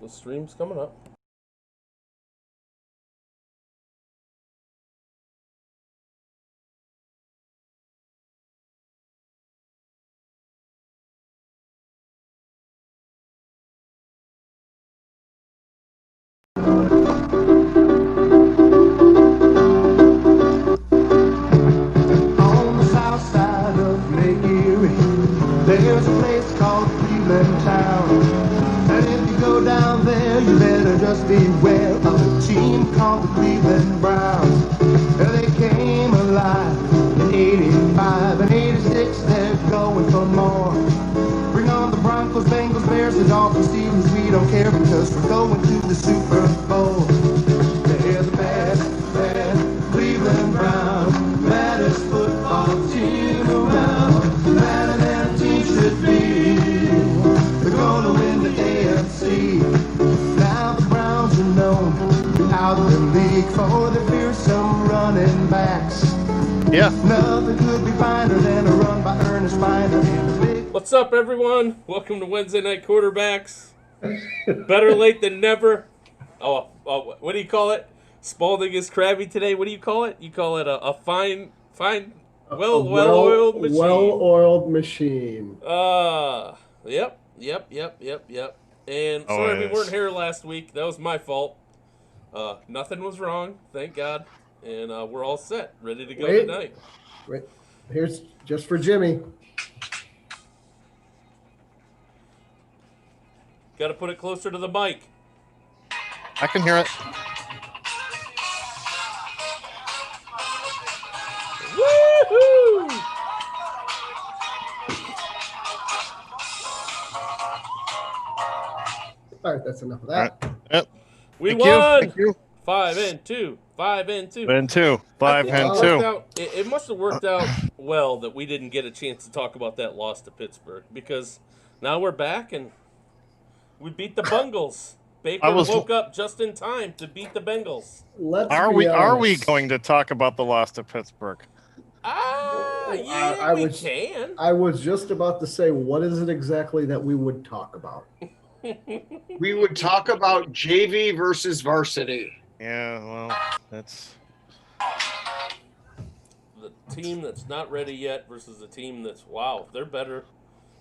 The stream's coming up. On the south side of Lake Erie, there's a place called Cleveland Town. And if you go down there, you better just beware of a team called the Cleveland Browns. And they came alive in 85 and 86, they're going for more. Bring on the Broncos, Bengals, Bears, the Dolphins, Steelers, we don't care because we're going to the Super Bowl. They're the best Cleveland Browns, baddest football team around, madder than a team should be. They're gonna win the AFC. Now the Browns are known throughout the league for their fearsome running backs. Yeah. Nothing could be finer than a run by Ernest Miner and a big. What's up, everyone? Welcome to Wednesday Night Quarterbacks. Better late than never. Oh, what do you call it? Spalding is crabby today. What do you call it? You call it a fine, well-oiled machine. Well-oiled machine. Yep. And sorry we weren't here last week. That was my fault. Nothing was wrong, thank God. And we're all set, ready to go tonight. Wait, here's just for Jimmy. Got to put it closer to the mic. I can hear it. Woohoo! All right, that's enough of that. All right. Yep. We Thank won. Thank you. 5 and 2. 5 and 2. And two. 5 and 2. It must have worked out well that we didn't get a chance to talk about that loss to Pittsburgh because now we're back and we beat the Bungles. Baker woke up just in time to beat the Bengals. Are we going to talk about the loss to Pittsburgh? Yeah, we can. I was just about to say, what is it exactly that we would talk about? We would talk about JV versus varsity. Yeah, well, that's the team that's not ready yet versus the team that's they're better.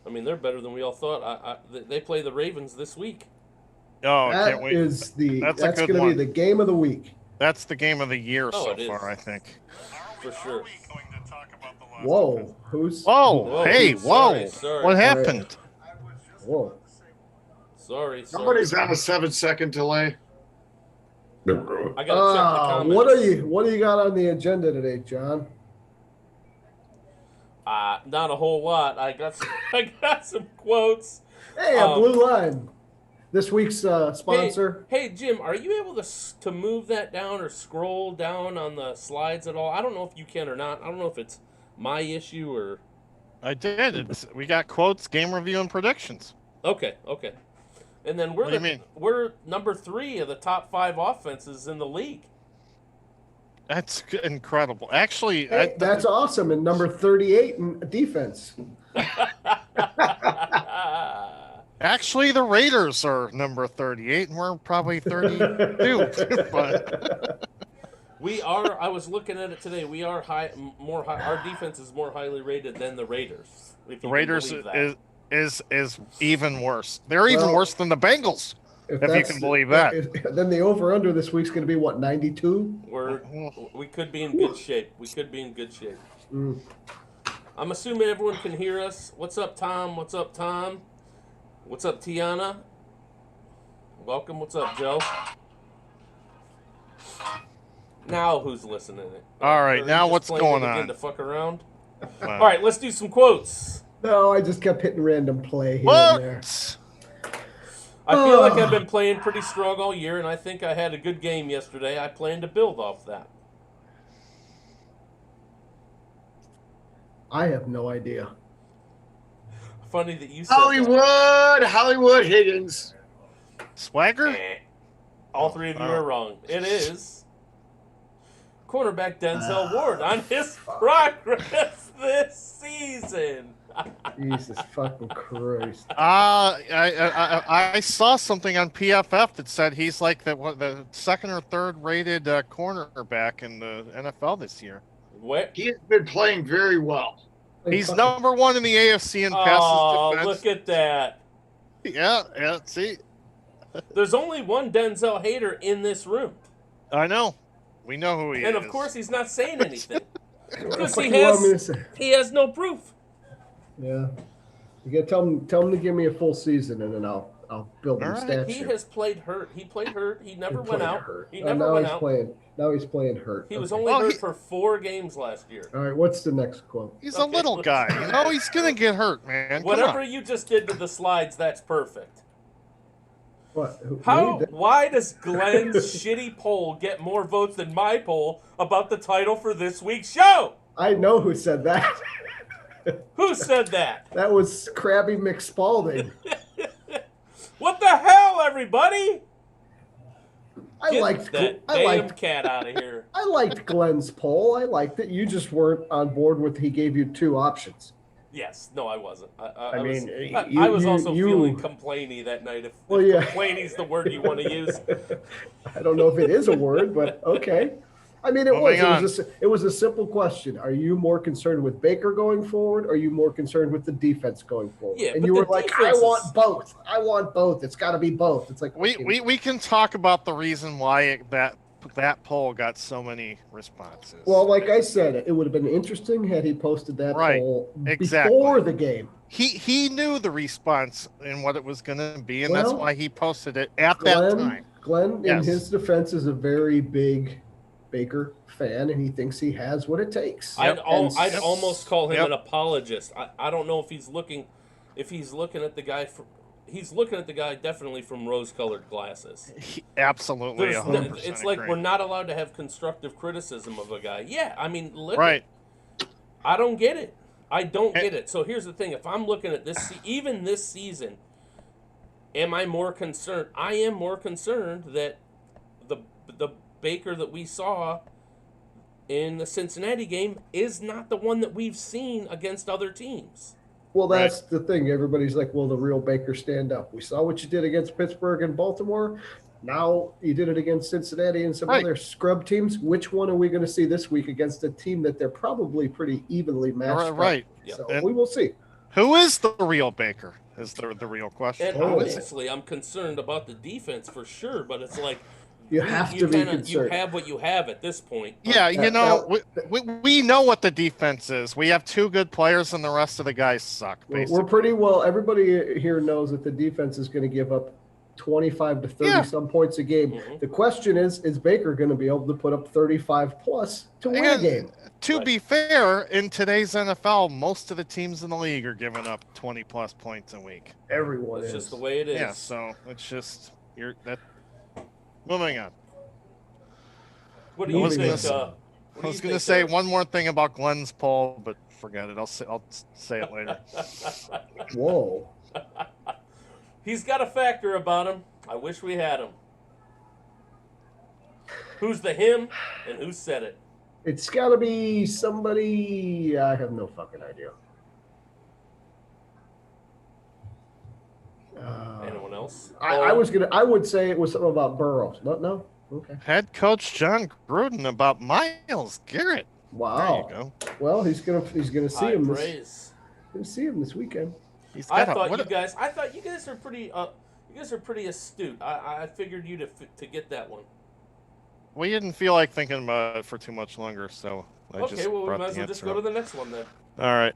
I mean, they're better than we all thought. They play the Ravens this week. oh, That can't wait. is That's that's a good going to one. be the game of the week. That's the game of the year Oh, so it is. far, I think. For sure. Whoa, who's? Whoa, hey, whoa! sorry. What happened? Whoa. Sorry. Somebody's on a 7-second delay. I gotta check the comments. What do you got on the agenda today, John? Not a whole lot. I got some quotes. Hey, a blue line. This week's sponsor. Hey, Jim, are you able to move that down or scroll down on the slides at all? I don't know if you can or not. I don't know if it's my issue or. I did. We got quotes, game review, and predictions. Okay. And then What do you mean? we're number 3 of the top 5 offenses in the league. That's incredible. Actually, Hey, that's awesome. And number 38 in defense. Actually, the Raiders are number 38, and we're probably 32. But We are. I was looking at it today. We are our defense is more highly rated than the Raiders. If the you Raiders can believe that. is even worse. They're even worse than the Bengals, if you can believe that. Then the over-under this week's going to be, what, 92? We could be in good shape. Mm. I'm assuming everyone can hear us. What's up, Tom? What's up, Tiana? Welcome. What's up, Joe? Now who's listening? All right, now just what's playing going it again on? to fuck around. Wow. All right, let's do some quotes. No, I just kept hitting random play here and there. What? I feel like I've been playing pretty strong all year, and I think I had a good game yesterday. I plan to build off that. I have no idea. Funny that you said that. Hollywood Higgins. Swagger? All 3 of you are wrong. It is cornerback Denzel Ward on his progress this season. Jesus fucking Christ. I saw something on PFF that said he's like the second or third rated cornerback in the NFL this year. What? He has been playing very well. He's number one in the AFC in passes defense. Look at that. Yeah, see? There's only one Denzel hater in this room. I know. We know who he is. And of course he's not saying anything. Because What do you want me to say? he has no proof. Yeah. You gotta tell him to give me a full season, and then I'll build him statue. He has played hurt. He played hurt. He never went out. Hurt. He never went out. Now he's playing hurt. He was only hurt for 4 games last year. All right, what's the next quote? He's a little guy. You know, he's going to get hurt, man. Whatever you just did to the slides, that's perfect. What? Why does Glenn's shitty poll get more votes than my poll about the title for this week's show? I know who said that. Who said that? That was Krabby McSpalding. What the hell, everybody? I liked cat out of here. I liked Glenn's poll. I liked it. You just weren't on board with he gave you 2 options. Yes. No, I wasn't. I was also feeling complainy that night. If complainy's the word you want to use. I don't know if it is a word, but okay. I mean, it was a simple question. Are you more concerned with Baker going forward, or are you more concerned with the defense going forward? Yeah, and you were like, I want both. I want both. It's got to be both. It's like we can talk about the reason why that poll got so many responses. Well, like I said, it would have been interesting had he posted that poll before the game. He knew the response and what it was going to be, and that's why he posted it at that time. Glenn, in his defense, is a very big Baker fan, and he thinks he has what it takes. I'd almost call him an apologist. I don't know if he's looking at the guy he's looking at the guy definitely from rose-colored glasses. Absolutely. It's like we're not allowed to have constructive criticism of a guy. Yeah, I mean, I don't get it. I don't get it. So here's the thing: if I'm looking at this, even this season, am I more concerned? I am more concerned that the Baker that we saw in the Cincinnati game is not the one that we've seen against other teams. Well, that's the thing. Everybody's like, well, the real Baker stand up. We saw what you did against Pittsburgh and Baltimore. Now you did it against Cincinnati and some other scrub teams. Which one are we going to see this week against a team that they're probably pretty evenly matched? Right. So we will see. Who is the real Baker is the real question. And obviously, I'm concerned about the defense for sure, but it's like, you have to be concerned. You have what you have at this point. Yeah, we know what the defense is. We have 2 good players, and the rest of the guys suck. Basically. We're pretty well. Everybody here knows that the defense is going to give up 25 to 30 some points a game. Mm-hmm. The question is Baker going to be able to put up 35 plus to win a game? To be fair, in today's NFL, most of the teams in the league are giving up 20 plus points a week. Everyone is. It's just the way it is. Yeah, so it's just moving on. What do you think? I was going to say one more thing about Glenn's poll, but forget it. I'll say it later. Whoa. He's got a factor about him. I wish we had him. Who's the him and who said it? It's got to be somebody. I have no fucking idea. Anyone else? I would say it was something about Burrows. No? Okay. Head coach John Gruden about Myles Garrett. Wow. There you go. Well, he's gonna see him. Gonna see him this weekend. I thought you guys are pretty. You guys are pretty astute. I figured you to get that one. We didn't feel like thinking about it for too much longer, so we might as well just go to the next one then. All right.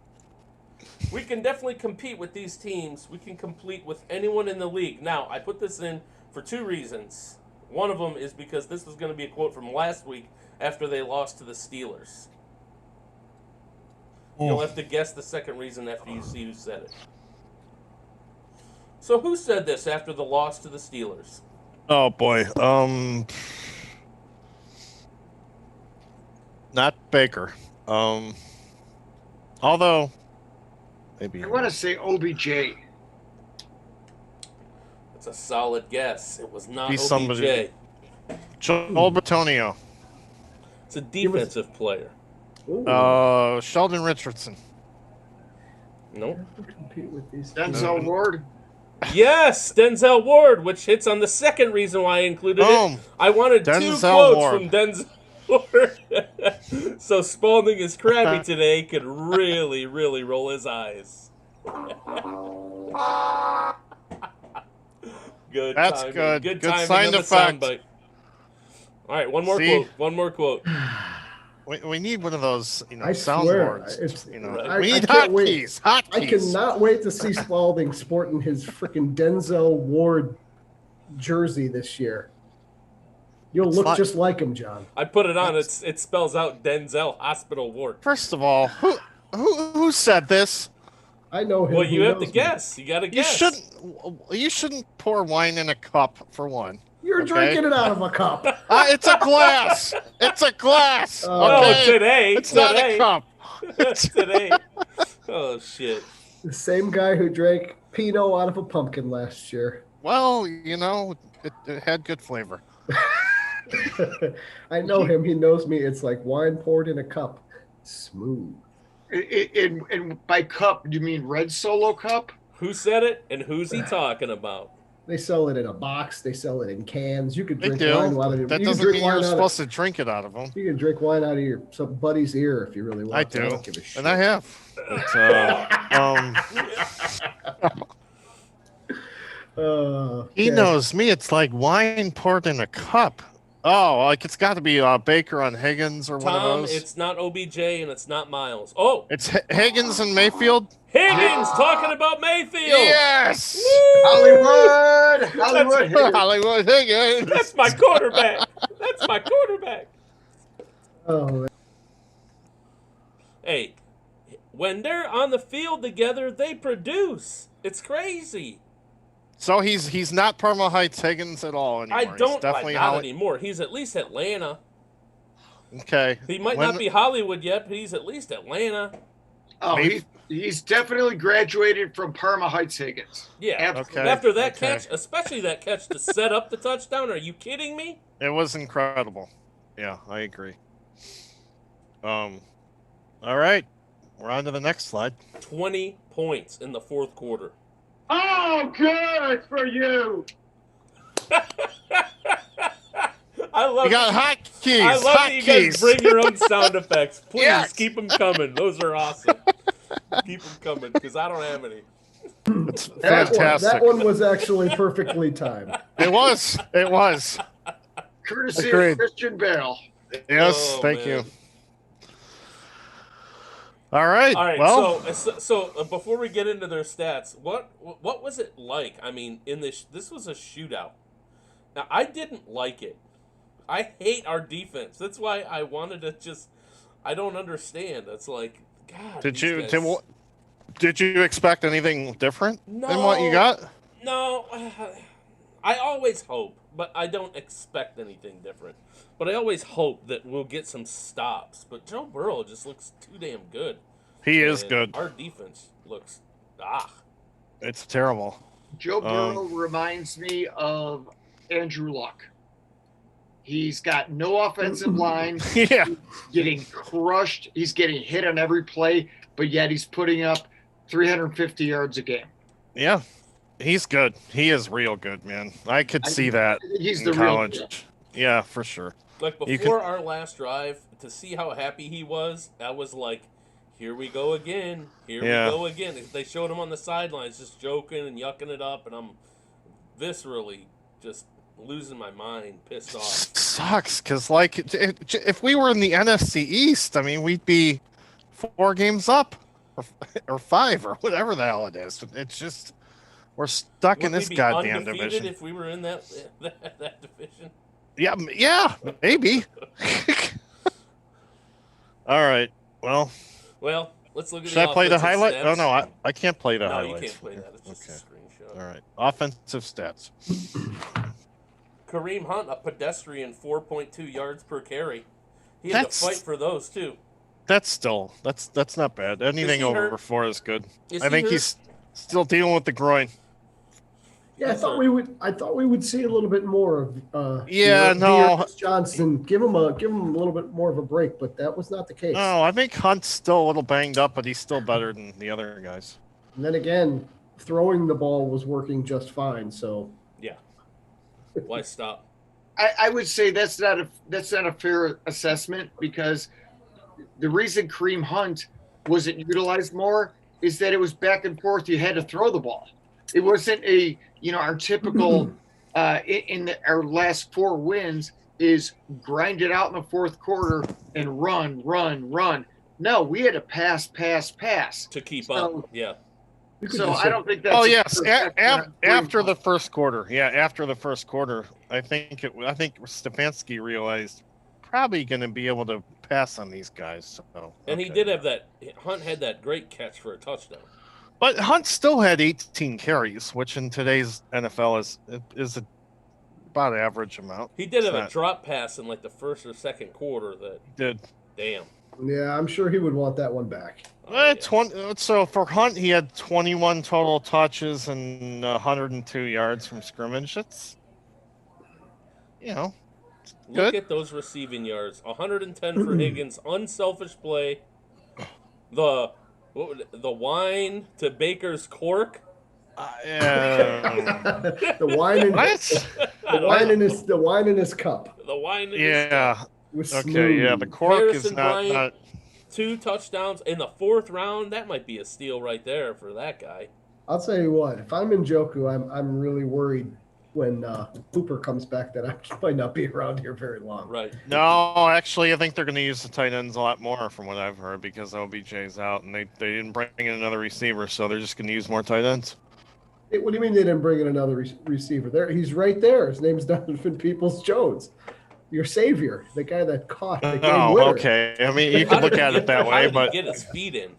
We can definitely compete with these teams. We can compete with anyone in the league. Now, I put this in for 2 reasons. One of them is because this was going to be a quote from last week after they lost to the Steelers. You'll have to guess the second reason after you see who said it. So who said this after the loss to the Steelers? Oh, boy. Not Baker. Although, maybe. I want to say OBJ. It's a solid guess. It was not He's OBJ. Somebody. Joel Bitonio. It's a defensive player. Sheldon Richardson. Nope. Compete with these Denzel Ward. Yes, Denzel Ward, which hits on the second reason why I included it. I wanted two Denzel quotes Ward. from Denzel Ward. So Spalding is crabby today, could really, really roll his eyes. Good That's timing. good. Good Good timing sound on the effect. soundbite. All right, one more See? quote. One more quote. We need one of those, I swear, soundboards. Right. We need can't hotkeys. I Hotkeys. cannot wait to see Spalding sporting his freaking Denzel Ward jersey this year. You'll look just like him, John. I put it on. It spells out Denzel Hospital Ward. First of all, who said this? I know him. Well, you He have to knows me. guess. You got to guess. You shouldn't pour wine in a cup for one. You're drinking it out of a cup. It's a glass. It's a glass. Oh, Okay? today. It's not a cup. Today. Oh, shit. The same guy who drank Pinot out of a pumpkin last year. Well, it had good flavor. I know him. He knows me. It's like wine poured in a cup. Smooth. And by cup, you mean red Solo cup? Who said it and who's he talking about? They sell it in a box. They sell it in cans. You could They drink do. wine out of it. That You can doesn't drink mean wine you're out of- supposed to drink it out of them. You can drink wine out of some buddy's ear if you really want. I to. do, don't give a shit. and I have. He okay. knows me. It's like wine poured in a cup. Oh, like it's got to be Baker on Higgins or one of Tom, those. it's not OBJ and it's not Miles. Oh, It's Higgins and Mayfield. Higgins talking about Mayfield. Yes, Hollywood. Hollywood Higgins. That's my quarterback. That's my quarterback. Oh, man. Hey, when they're on the field together, they produce. It's crazy. So he's not Parma Heights Higgins at all anymore. I don't He's definitely like that anymore. He's at least Atlanta. Okay. He might not be Hollywood yet, but he's at least Atlanta. Oh, he's definitely graduated from Parma Heights Higgins. Yeah. Okay. After that catch, especially that catch to set up the touchdown, are you kidding me? It was incredible. Yeah, I agree. All right. We're on to the next slide. 20 points in the fourth quarter. Oh, good for you. I love We got hotkeys. I love that you guys bring your own sound effects. Please Yes. keep them coming. Those are awesome. Keep them coming because I don't have any. It's fantastic. That one was actually perfectly timed. It was. It was. Courtesy Agreed. of Christian Bale. Yes, Oh, thank man. you. All right. All right. Well, So before we get into their stats, what was it like? I mean, in this was a shootout. Now I didn't like it. I hate our defense. That's why I wanted to just. I don't understand. It's like God. did these you guys- did you expect anything different than No. what you got? No, I always hope, but I don't expect anything different. But I always hope that we'll get some stops. But Joe Burrow just looks too damn good. He is And good. Our defense looks It's terrible. Joe Burrow reminds me of Andrew Luck. He's got no offensive line. Yeah. Getting crushed. He's getting hit on every play, but yet he's putting up 350 yards a game. Yeah. He's good. He is real good, man. I could see that He's in the real college. deal. Yeah, for sure. Like You before our last drive, to see how happy he was, that was like, here we go again. Here Yeah. we go again. They showed him on the sidelines just joking and yucking it up, and I'm viscerally just losing my mind, pissed off. Sucks, because like if we were in the NFC East, I mean, we'd be 4 games up, or 5, or whatever the hell it is. It's just we're stuck in Would this we be goddamn undefeated division. if we were in that division? Yeah, maybe. All right. Well, let's look at should I play the offensive highlight? stats. Oh no, I can't play the No, highlights. you can't play that. It's just Okay. a screenshot. All right. Offensive stats. Kareem Hunt, a pedestrian 4.2 yards per carry. He had to fight for those too. That's not bad. Anything he over hurt? 4 is good. Is I he think hurt? he's still dealing with the groin. Yeah, Yes, sir. I thought we would see a little bit more of. No. Johnson, give him a little bit more of a break, but that was not the case. No, I think Hunt's still a little banged up, but he's still better than the other guys. And then again, throwing the ball was working just fine. So yeah. Why stop? I would say that's not a fair assessment, because the reason Kareem Hunt wasn't utilized more is that it was back and forth. You had to throw the ball. It wasn't our typical our last 4 wins is grind it out in the fourth quarter and run. No, we had to pass To keep up. Yeah. So I don't think that's. Oh yes, after the first quarter. Yeah, after the first quarter, I think Stefanski realized probably going to be able to pass on these guys. So, and he did have that. Hunt had that great catch for a touchdown. But Hunt still had 18 carries, which in today's NFL is about average amount. He did have a drop pass in like the first or second quarter that did. Damn. Yeah, I'm sure he would want that one back. So for Hunt, he had 21 total touches and 102 yards from scrimmage. It's, Look good. at those receiving yards. 110 for Higgins. Unselfish play. The wine to Baker's cork. The wine in the wine in his cup. The wine in his cup. Okay, yeah, the cork Harrison is not 2 touchdowns in the 4th round. That might be a steal right there for that guy. I'll tell you what, if I'm in Njoku, I'm really worried when Hooper comes back that I might not be around here very long. Right. No, actually, I think they're going to use the tight ends a lot more from what I've heard, because OBJ's out and they didn't bring in another receiver, so they're just going to use more tight ends. What do you mean they didn't bring in another receiver? There, he's right there. His name's Donovan Peoples-Jones. Your savior, the guy that caught the game winner. Okay. I mean, you can look at it that way, but get his feet in.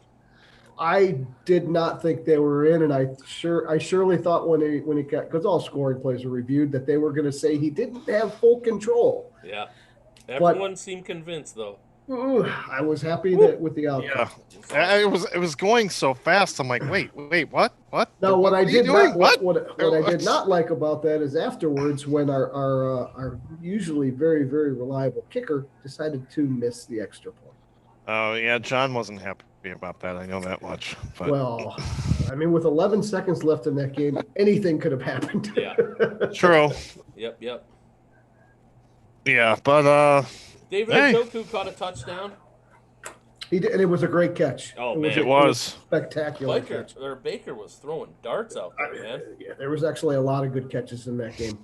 I did not think they were in, and I surely thought when he got, because all scoring plays were reviewed, that they were going to say he didn't have full control. Yeah, everyone seemed convinced though. I was happy with the outcome. Yeah, it was going so fast. I'm like, wait, what? Now, what I did not like about that is afterwards, when our usually very, very reliable kicker decided to miss the extra point. Oh yeah, John wasn't happy about that. I know that much. But. Well, I mean, with 11 seconds left in that game, anything could have happened. Yeah. True. Yep. Yeah, but David Njoku caught a touchdown. He did, and it was a great catch. Oh, man. It was spectacular. Baker was throwing darts out there, man. Yeah, there was actually a lot of good catches in that game.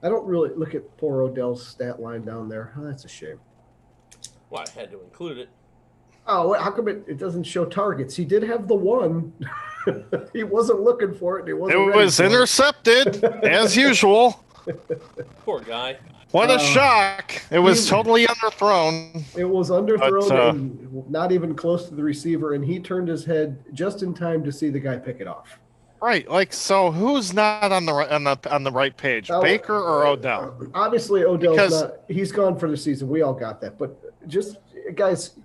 I don't really look at poor Odell's stat line down there. Oh, that's a shame. Well, I had to include it. Oh, how come it doesn't show targets? He did have the one. He wasn't looking for it. It was intercepted, as usual. Poor guy. What a shock. It was totally underthrown. It was underthrown and not even close to the receiver, and he turned his head just in time to see the guy pick it off. Right. Like, so who's not on the right page? Baker or Odell? Obviously Odell's not. He's gone for the season. We all got that. But just, guys,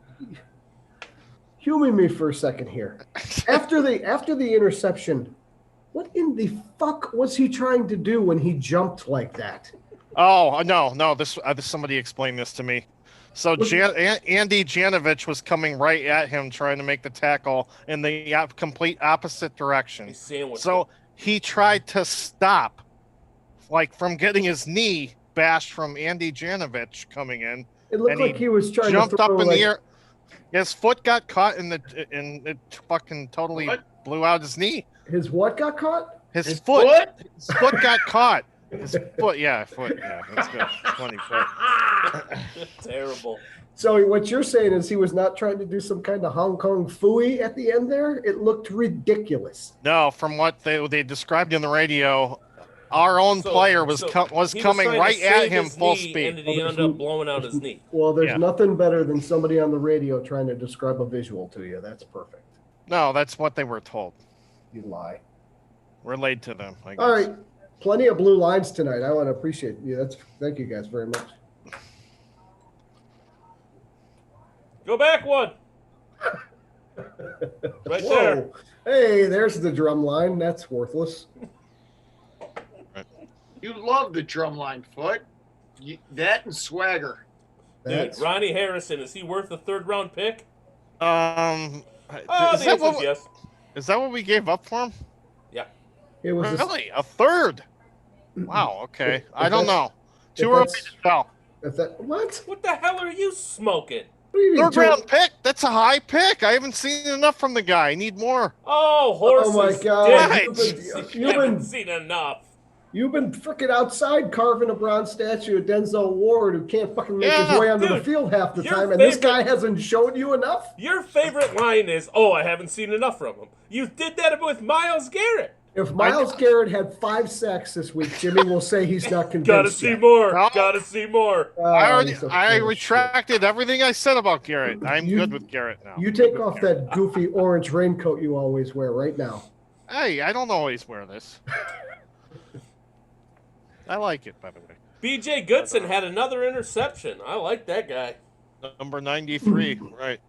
humor me for a second here. After the interception, what in the fuck was he trying to do when he jumped like that? Oh, no. This somebody explained this to me. So Andy Janovich was coming right at him, trying to make the tackle in the complete opposite direction. So he tried to stop, like, from getting his knee bashed from Andy Janovich coming in. It looked like he was trying jumped to throw up in the air. His foot got caught and it fucking totally blew out his knee. His what got caught? His foot. His foot got caught. His foot, that's good. 20 foot. Terrible. So what you're saying is he was not trying to do some kind of Hong Kong phooey at the end there? It looked ridiculous. No, from what they described in the radio, our own player was coming right at him full speed. And he ended up blowing out his knee. Well, there's nothing better than somebody on the radio trying to describe a visual to you. That's perfect. No, that's what they were told. You lie. Relayed to them, I guess. All right. Plenty of blue lines tonight. I want to appreciate you. Thank you guys very much. Go back one. Right there. Hey, there's the drum line. That's worthless. You love the drumline foot. That and swagger. Dude, Ronnie Harrison, is he worth a 3rd-round pick? The answer is yes. Is that what we gave up for him? Yeah. It was really a 3rd. Wow. Okay. I don't know. Too early to tell. What? What the hell are you smoking? What do you mean, 3rd-round pick? That's a high pick. I haven't seen enough from the guy. I need more. Oh, horses. Oh my God! You haven't seen enough. You've been freaking outside carving a bronze statue of Denzel Ward who can't fucking make his way onto the field half the time, and this guy hasn't shown you enough? Your favorite line is, "Oh, I haven't seen enough from him." You did that with Myles Garrett. If Myles Garrett had 5 sacks this week, Jimmy will say he's not convinced. Gotta see more. No. Gotta see more. I retracted everything I said about Garrett. I'm good with Garrett now. You take off that goofy orange raincoat you always wear right now. Hey, I don't always wear this. I like it, by the way. B.J. Goodson had another interception. I like that guy. Number 93, right.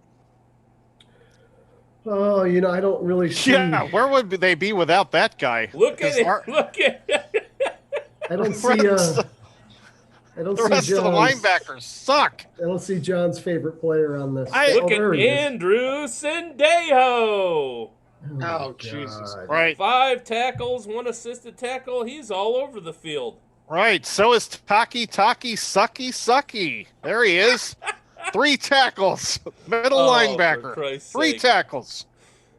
Oh, I don't really see... Yeah, where would they be without that guy? Look at it. Look at it. I don't see... I don't the rest of the linebackers suck. I don't see John's favorite player on this. Look at Andrew Sendejo. Oh, Jesus. Right. 5 tackles, 1 assisted tackle. He's all over the field. Right. So is Taki Sucky. There he is. 3 tackles. Middle linebacker. 3 tackles.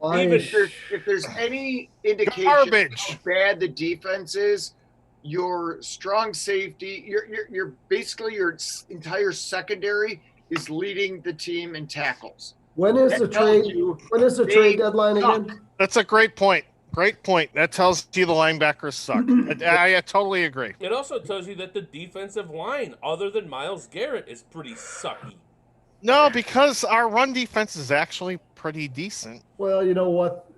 Even if there's any indication of how bad the defense is, your strong safety, your basically your entire secondary is leading the team in tackles. When is the trade deadline again? That's a great point. Great point. That tells you the linebackers suck. I totally agree. It also tells you that the defensive line, other than Myles Garrett, is pretty sucky. No, because our run defense is actually pretty decent. Well, you know what?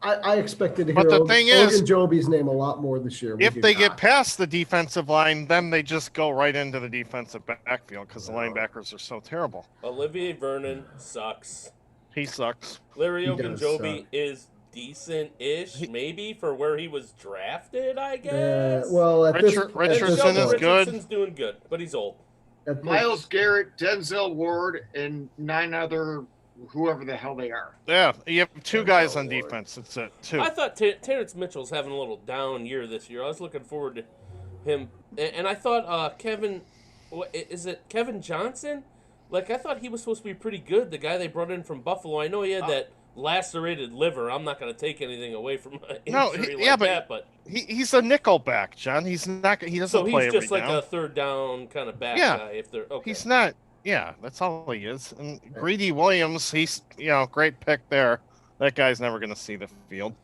I expected to hear Ogunjobi's name a lot more this year. If they get past the defensive line, then they just go right into the defensive backfield because the linebackers are so terrible. Olivier Vernon sucks. He sucks. Larry Ogunjobi is decent-ish, maybe, for where he was drafted, I guess. Richardson is good. Richardson's doing good, but he's old. Myles Garrett, Denzel Ward, and 9 other... whoever the hell they are. Yeah, you have 2 guys on defense. That's it. 2. I thought Terrence Mitchell's having a little down year this year. I was looking forward to him, and I thought Kevin Johnson? Like, I thought he was supposed to be pretty good. The guy they brought in from Buffalo. I know he had that lacerated liver. I'm not going to take anything away from an injury but he's a nickel back, John. He's not. He doesn't play every down. So he's just like a 3rd down kind of back guy. If they're okay. He's not. Yeah, that's all he is. And Greedy Williams, he's great pick there. That guy's never going to see the field.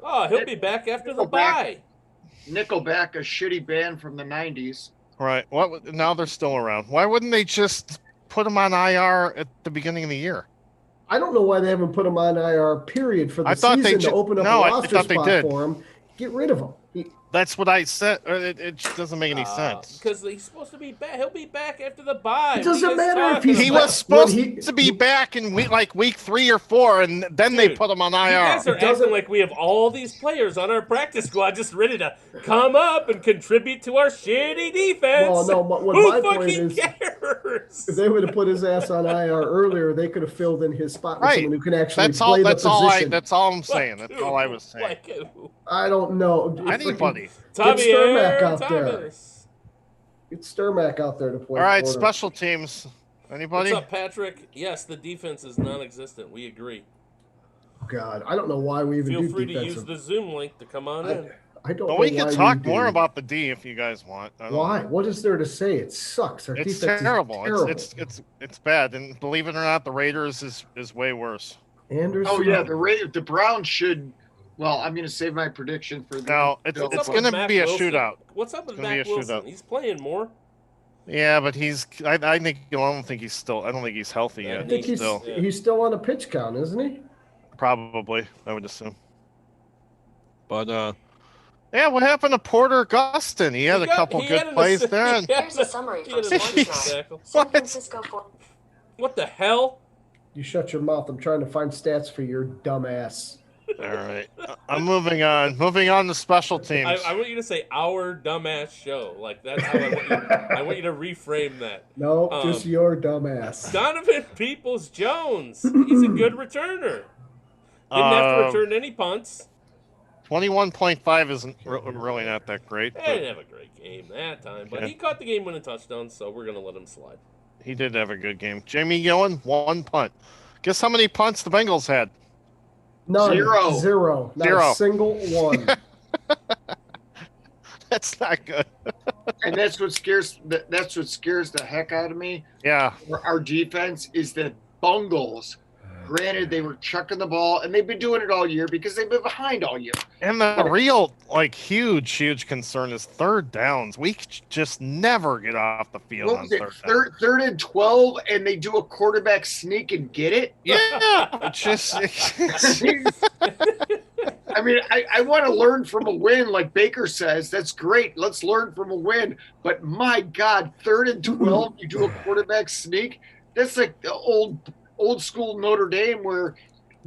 Oh, he'll be back after the bye. Nickelback, a shitty band from the 90s. Right. Now they're still around. Why wouldn't they just put him on IR at the beginning of the year? I don't know why they haven't put him on IR, period, for the season to open up a roster spot for him. Get rid of him. That's what I said. It just doesn't make any sense. Because he's supposed to be back. He'll be back after the bye. It doesn't matter if he was supposed to be back in week 3 or 4, and then they put him on IR. You guys are acting like we have all these players on our practice squad just ready to come up and contribute to our shitty defense. Well, no, what who my fucking point is, cares? If they would have put his ass on IR earlier, they could have filled in his spot with someone who can actually play the position. That's all I'm saying. That's all I was saying. I don't know. Anybody. Get Sturmack out there. Get Sturmack out there to play. All right, special teams. Anybody? What's up, Patrick? Yes, the defense is non-existent. We agree. God, I don't know why we even Feel do free defensive. to use the Zoom link to come on in. I don't know we can talk more about the D if you guys want. Why? What is there to say? It sucks. Our it's defense terrible. is terrible. It's bad. And believe it or not, the Raiders is way worse. Anderson. Oh yeah, the Browns should. Well, I'm going to save my prediction for. No, it's going to be a shootout. What's up with Mac Wilson? He's playing more. Yeah, but I don't think he's healthy yet. I think he's still on a pitch count, isn't he? Probably, I would assume. But yeah, what happened to Porter Gustin? He had a couple good plays there. Here's a summary from San Francisco. What the hell? You shut your mouth. I'm trying to find stats for your dumb ass. All right. I'm moving on. Moving on to special teams. I want you to say our dumbass show. Like that's how I want you to reframe that. No, just your dumbass. Donovan Peoples-Jones. He's a good returner. Didn't have to return any punts. 21.5 isn't really not that great. He didn't have a great game that time, but he caught the game-winning touchdown, so we're going to let him slide. He did have a good game. Jamie Gillen, 1 punt. Guess how many punts the Bengals had? None. Zero. Zero. Not a single one. That's not good. And that's what scares the heck out of me. Yeah. Our defense is that Bungles. Granted, they were chucking the ball, and they've been doing it all year because they've been behind all year. And the real, huge concern is third downs. We just never get off the field on third and 12, and they do a quarterback sneak and get it? Yeah. It's just... I mean, I want to learn from a win, like Baker says. That's great. Let's learn from a win. But, my God, 3rd and 12, you do a quarterback sneak? That's like the old school Notre Dame where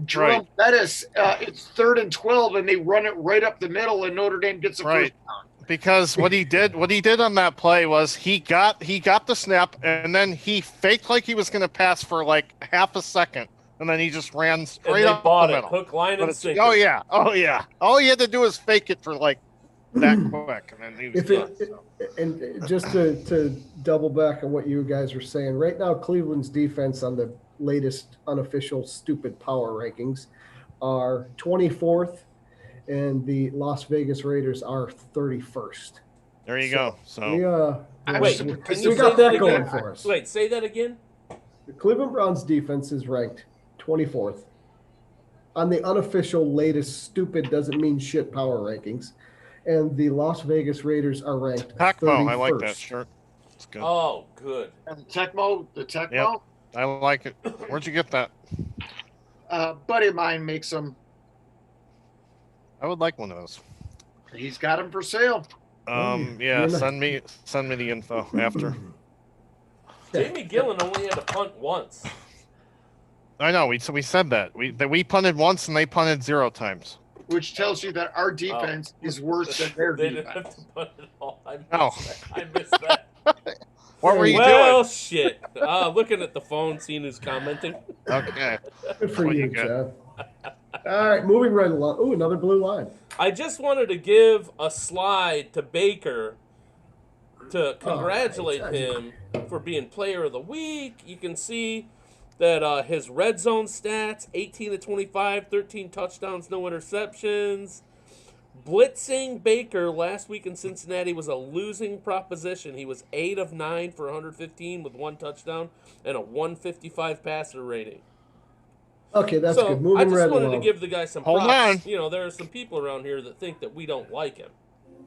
Jerome Bettis, it's 3rd and 12 and they run it right up the middle and Notre Dame gets a first down. Because what he did on that play was he got the snap and then he faked like he was going to pass for like half a second and then he just ran straight up the middle. Hook, line, and sinker. Oh yeah. All he had to do was fake it for like that quick, and then he was done. And just to double back on what you guys were saying, right now Cleveland's defense on the latest unofficial stupid power rankings are 24th, and the Las Vegas Raiders are 31st. There you go. So we got that going for us. Wait, say that again. The Cleveland Browns defense is ranked 24th on the unofficial latest stupid doesn't mean shit power rankings. And the Las Vegas Raiders are ranked 31st. I like that shirt. It's good. Oh, good. And the Tecmo? Yep. I like it. Where'd you get that? Buddy of mine makes them. I would like one of those. He's got them for sale. Yeah, send me the info after. Jamie Gillen only had to punt once. I know. We said that. We punted once and they punted 0 times. Which tells you that our defense is worse than their They defense. didn't have to punt it all. I I missed that. What were you doing? Well, shit. Looking at the phone, seeing who's commenting. Okay. Good for you, Jeff. All right, moving right along. Ooh, another blue line. I just wanted to give a slide to Baker to congratulate him for being player of the week. You can see that his red zone stats, 18 to 25, 13 touchdowns, no interceptions. Blitzing Baker last week in Cincinnati was a losing proposition. He was 8 of 9 for 115 with 1 touchdown and a 155 passer rating. Okay, that's good. Moving I just right wanted along. to give the guy some props. Hold on. You know, there are some people around here that think that we don't like him.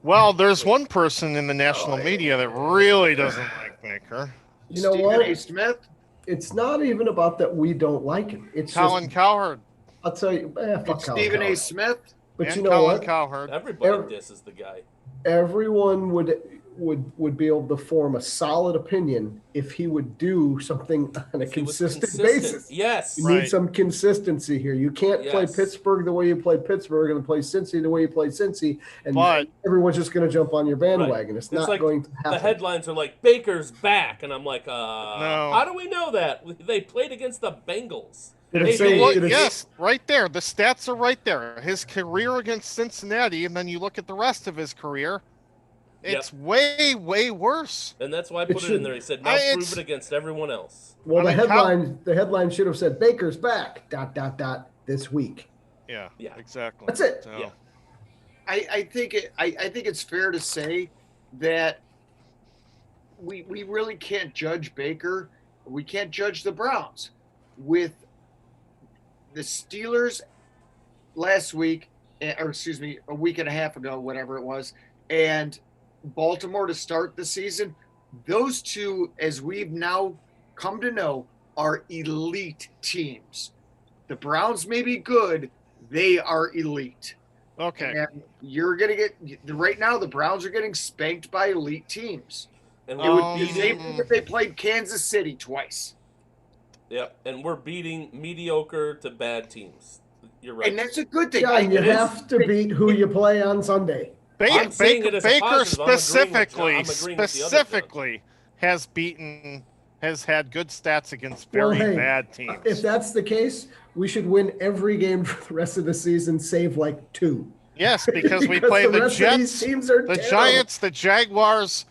Well, there's one person in the national media that really doesn't like Baker. You know Stephen what? A. Smith? It's not even about that we don't like him. It's Colin Cowherd. I'll tell you, fuck It's Colin Stephen A. Cowherd. Smith? But and you know Colin what? Cowherd. Everybody disses the guy. Everyone would be able to form a solid opinion if he would do something on a consistent basis. Yes. You need some consistency here. You can't play Pittsburgh the way you play Pittsburgh and play Cincy the way you play Cincy, and everyone's just going to jump on your bandwagon. It's not going to happen. The headlines are like, Baker's back, and I'm like, no. How do we know that? They played against the Bengals. Yes, right there. The stats are right there. His career against Cincinnati, and then you look at the rest of his career, it's way, way worse. And that's why I put it in there. He said, now prove it against everyone else. Well, the headline should have said, Baker's back, ... this week. Yeah, exactly. That's it. So. I think it's fair to say that we really can't judge Baker. We can't judge the Browns. With the Steelers last week, or excuse me, a week and a half ago, whatever it was, and Baltimore to start the season, those two, as we've now come to know, are elite teams. The Browns may be good, they are elite. Okay. And you're going to get, right now, the Browns are getting spanked by elite teams. And it would be the same thing if they played Kansas City twice. Yep, and we're beating mediocre to bad teams. You're right. And that's a good thing. Yeah, you have to beat who you play on Sunday. Baker specifically has had good stats against very bad teams. If that's the case, we should win every game for the rest of the season, save like 2. Yes, because we play the Jets, the Giants, the Jaguars.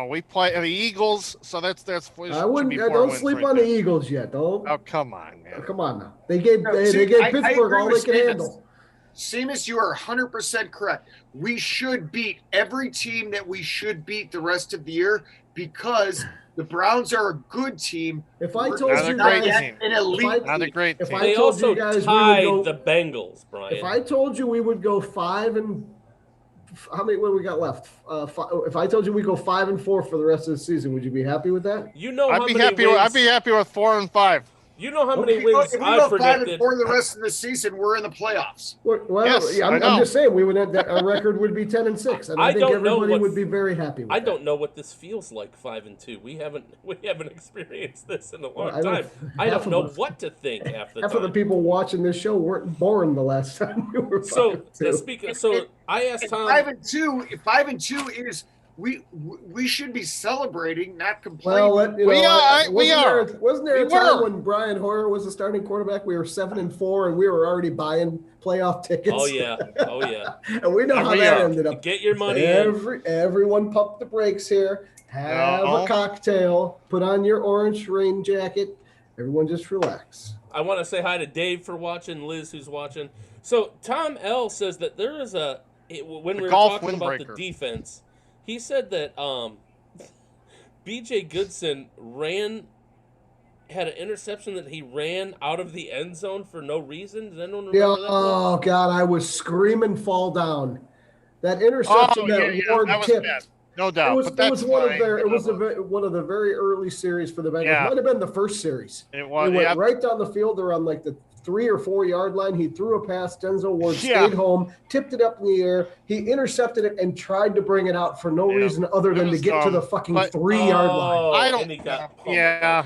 We play the Eagles. So that's. I wouldn't. Don't sleep on the Eagles yet. Don't. Oh, come on, man. Come on now. They gave Pittsburgh all they can handle. Seamus, you are 100% correct. We should beat every team that we should beat the rest of the year because the Browns are a good team. If I told you guys, an elite, not a great team. They also tied the Bengals, Brian. If I told you we would go 5 and how many? What we got left? If I told you we go 5 and 4 for the rest of the season, would you be happy with that? I'd be happy with 4 and 5. You know how many wins I predicted. If we go 5 and 4 the rest of the season, we're in the plaaffs. Well, yes, yeah, I'm just saying our record would be 10 and 6, and I think everybody would be very happy with that. I don't know what this feels like 5 and 2. We haven't experienced this in a long time. I don't know what to think half the time. Half of the people watching this show weren't born the last time we were 5 and 2. So I asked Tom. 5 and 2. If 5 and 2 is. We should be celebrating, not complaining. Well, we are. Wasn't there a time when Brian Hoyer was the starting quarterback? We were 7 and 4, and we were already buying playoff tickets. Oh yeah. And we know how that ended up. Get your money. Everyone pump the brakes here. Have a cocktail. Put on your orange rain jacket. Everyone just relax. I want to say hi to Dave for watching, Liz who's watching. So Tom L says that there is when we were talking about the defense. He said that B.J. Goodson had an interception that he ran out of the end zone for no reason. Does anyone remember that? Oh, God, I was screaming fall down. That interception Ward tipped. Bad. No doubt. It was one of the very early series for the Bengals. Yeah. It might have been the first series. It was. He went right down the field. They're on like the 3 or 4 yard line. He threw a pass. Denzel Ward stayed home, tipped it up in the air. He intercepted it and tried to bring it out for no reason other than to get to the fucking 3 yard line. I don't.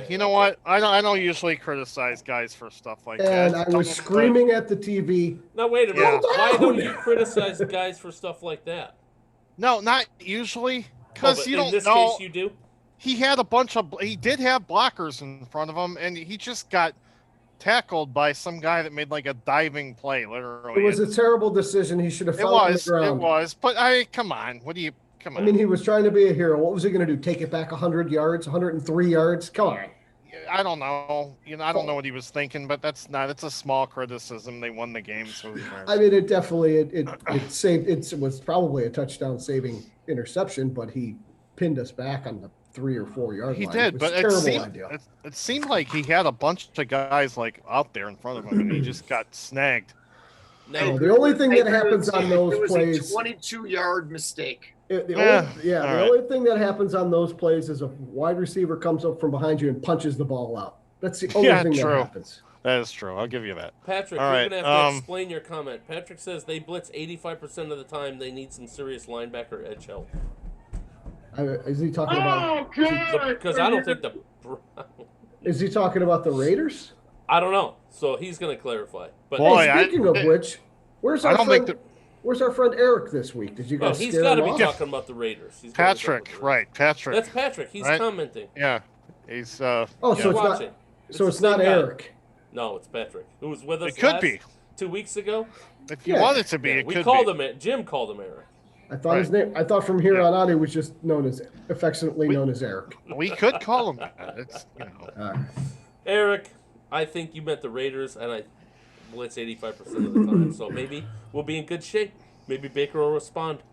You know what? I don't usually criticize guys for stuff like that. And I was screaming at the TV. Now wait a minute. Why don't you criticize guys for stuff like that? No, not usually, because you don't know. In this case, you do. He did have blockers in front of him, and he just got tackled by some guy that made like a diving play, literally. It was a terrible decision. He should have fell on the ground. It was, but come on. Come on. I mean, he was trying to be a hero. What was he going to do? Take it back 100 yards, 103 yards? Come on. I don't know. I don't know what he was thinking, but it's a small criticism. They won the game, so I mean, it definitely it saved. It was probably a touchdown saving interception, but he pinned us back on the 3 or 4 yard line. He did, but it seemed like he had a bunch of guys like out there in front of him, and he just got snagged. No, the only thing that happens on those plays, it was a 22-yard mistake. The only thing that happens on those plays is a wide receiver comes up from behind you and punches the ball out. That's the only thing that happens. That is true. I'll give you that. Patrick, you're going to have to explain your comment. Patrick says they blitz 85% of the time. They need some serious linebacker edge help. Is he talking about? Because I don't think the. Is he talking about the Raiders? I don't know. So he's going to clarify. But speaking of which, where's our friend Eric this week? Did you guys? He's got to be talking about the Raiders. Patrick. That's Patrick. He's commenting. Yeah, he's. So it's not Eric. No, it's Patrick, who was with us. It could be 2 weeks ago. If you want it to be, it could be. Jim called him Eric. I thought his name. I thought from here on out he was just affectionately known as Eric. We could call him that. It's Eric, I think you meant the Raiders, and I blitz 85% of the time. So maybe we'll be in good shape. Maybe Baker will respond.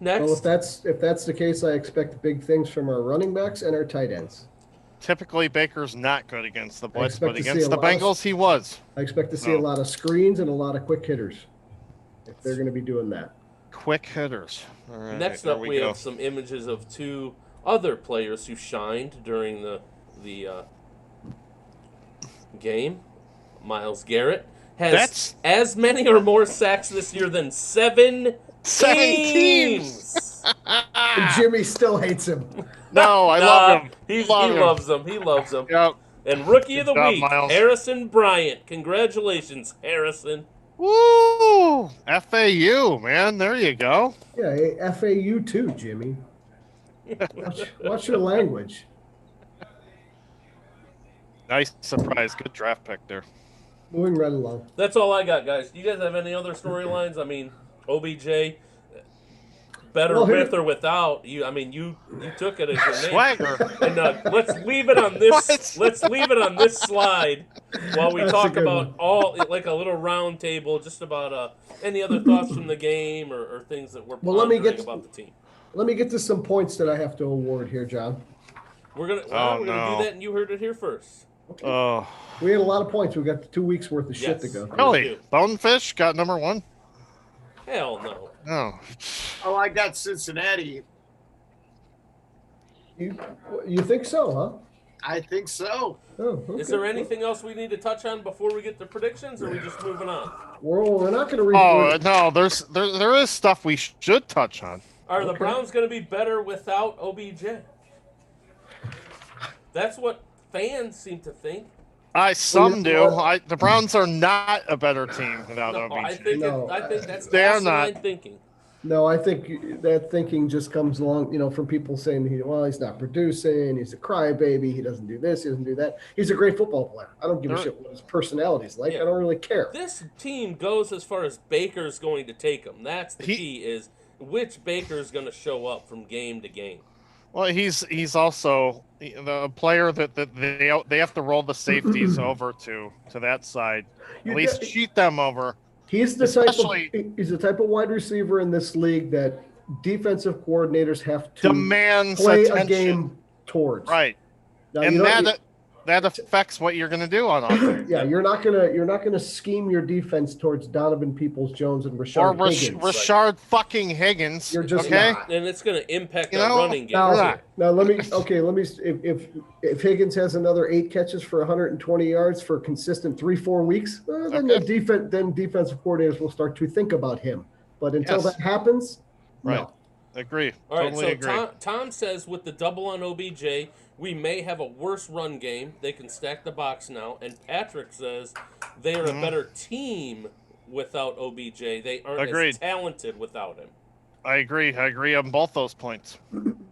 Next. Well, if that's the case, I expect big things from our running backs and our tight ends. Typically, Baker's not good against the blitz, but against the Bengals, he was. I expect to see a lot of screens and a lot of quick hitters if they're going to be doing that. Quick hitters. All right, next up, we have some images of 2 other players who shined during the game. Miles Garrett has as many or more sacks this year than 7 teams. And Jimmy still hates him. No, I love him. He loves him. He loves him. Yep. And Rookie of the job, Week, Miles. Harrison Bryant. Congratulations, Harrison. Woo! FAU, man. There you go. Yeah, FAU too, Jimmy. Watch your language. Nice surprise. Good draft pick there. Moving right along. That's all I got, guys. Do you guys have any other storylines? I mean, OBJ, better with or without you. I mean, you took it as your name. Swagger. And let's leave it on this. What? Let's leave it on this slide while we That's a talk good about like a little round table, just about any other thoughts from the game or things that we're pondering about the team. Let me get to some points that I have to award here, John. We're gonna do that, and you heard it here first. Okay. Oh, We had a lot of points. We got 2 weeks worth of shit to go. really? Bonefish got number 1? Hell no. Oh. Oh, I got Cincinnati. You think so, huh? I think so. Oh, okay. Is there anything else we need to touch on before we get to predictions, or are we just moving on? We're not going to read. Oh no, there is stuff we should touch on. Are the Browns going to be better without OBJ? That's what fans seem to think. Some do. The Browns are not a better team without OBJ. I think that's They're asinine not. thinking. No, I think that thinking just comes along, from people saying, he's not producing, he's a crybaby, he doesn't do this, he doesn't do that. He's a great football player. I don't give a shit what his personality's like. Yeah. I don't really care. This team goes as far as Baker's going to take them. That's the key, is which Baker's going to show up from game to game. Well, he's also the player that they have to roll the safeties over to that side. At least cheat them over. He's the type of wide receiver in this league that defensive coordinators have to play attention. A game towards. Right. Now, and that affects what you're going to do on offense. Yeah, you're not gonna scheme your defense towards Donovan Peoples-Jones and Rashard Higgins. Rashard fucking Higgins. You're just okay, not. And it's going to impact the running game. Now let me. If Higgins has another 8 catches for 120 yards for consistent 3-4 weeks, then defensive coordinators will start to think about him. But until that happens, right? No. Agree. All right, totally so agree. Tom says with the double on OBJ, we may have a worse run game. They can stack the box now. And Patrick says they are a better team without OBJ. They aren't as talented without him. I agree on both those points.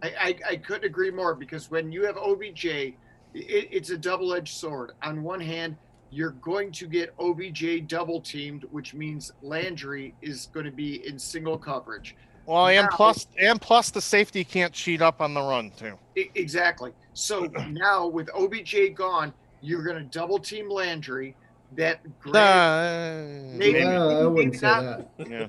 I couldn't agree more, because when you have OBJ, it's a double-edged sword. On one hand, you're going to get OBJ double-teamed, which means Landry is going to be in single coverage. Well, and plus the safety can't cheat up on the run too. Exactly. So now with OBJ gone, you're going to double team Landry. Maybe I wouldn't say that. Yeah.